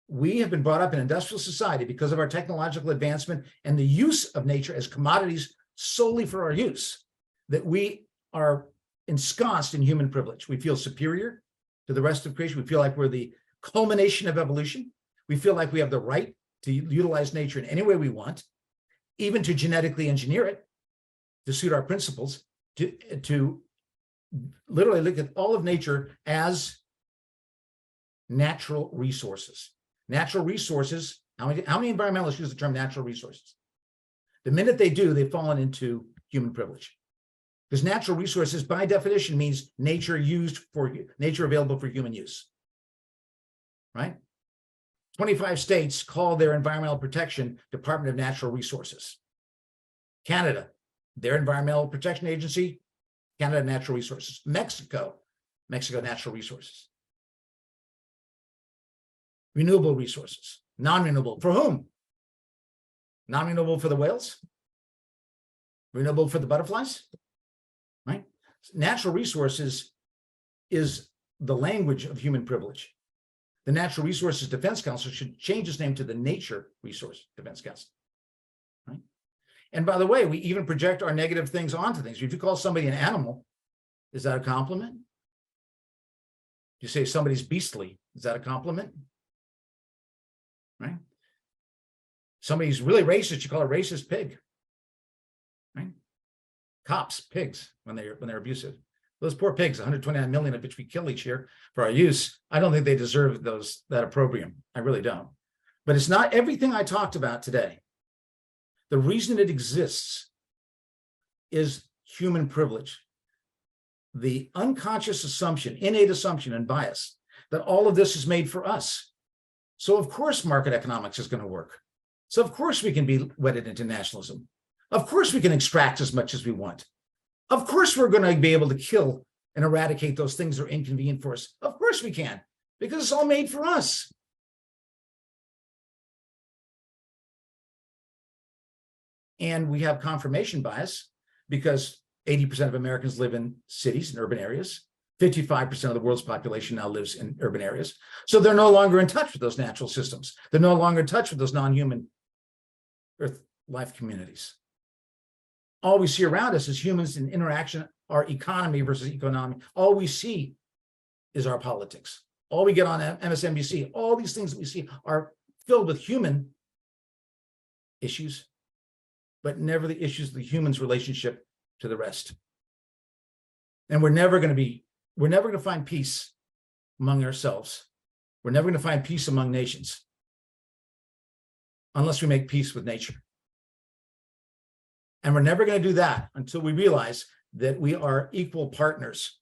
we have been brought up in industrial society because of our technological advancement and the use of nature as commodities solely for our use, that we are ensconced in human privilege. We feel superior to the rest of creation. We feel like we're the culmination of evolution. We feel like we have the right to utilize nature in any way we want, even to genetically engineer it to suit our principles, to literally look at all of nature as natural resources. Natural resources, how many environmentalists use the term natural resources? The minute they do, they've fallen into human privilege. Because natural resources, by definition, means nature available for human use, right? 25 states call their environmental protection Department of Natural Resources. Canada, their Environmental Protection Agency, Canada Natural Resources. Mexico, Natural Resources. Renewable resources, non-renewable. For whom? Non-renewable for the whales? Renewable for the butterflies? Right? Natural resources is the language of human privilege. The Natural Resources Defense Council should change its name to the Nature Resource Defense Council. Right? And by the way, we even project our negative things onto things. If you call somebody an animal, is that a compliment? If you say somebody's beastly, is that a compliment? Right? Somebody's really racist, you call a racist pig. Right? Cops, pigs, when they're abusive. Those poor pigs, 129 million of which we kill each year for our use, I don't think they deserve that opprobrium. I really don't. But it's not everything I talked about today. The reason it exists is human privilege. The unconscious assumption, innate assumption and bias that all of this is made for us. So of course market economics is going to work. So of course we can be wedded into nationalism. Of course we can extract as much as we want. Of course we're going to be able to kill and eradicate those things that are inconvenient for us. Of course we can, because it's all made for us. And we have confirmation bias because 80% of Americans live in cities and urban areas. 55% of the world's population now lives in urban areas. So they're no longer in touch with those natural systems. They're no longer in touch with those non-human earth life communities. All we see around us as humans in interaction, our economy versus economy. All we see is our politics. All we get on MSNBC, all these things that we see are filled with human issues, but never the issues of the human's relationship to the rest. And we're never going to find peace among ourselves. We're never going to find peace among nations unless we make peace with nature. And we're never going to do that until we realize that we are equal partners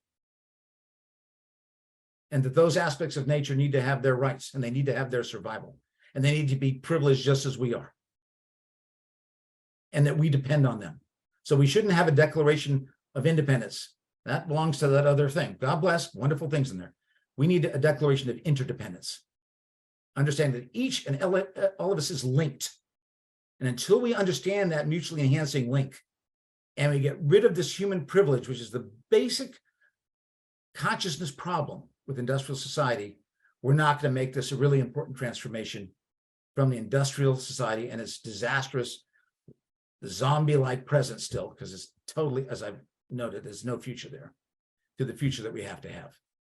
and that those aspects of nature need to have their rights and they need to have their survival and they need to be privileged just as we are and that we depend on them. So we shouldn't have a declaration of independence. That belongs to that other thing. God bless, wonderful things in there. We need a declaration of interdependence. Understand that each and all of us is linked. And until we understand that mutually enhancing link, and we get rid of this human privilege, which is the basic consciousness problem with industrial society, we're not going to make this a really important transformation from the industrial society and its disastrous, zombie-like presence still, because it's totally, as I've noted, there's no future there, to the future that we have to have.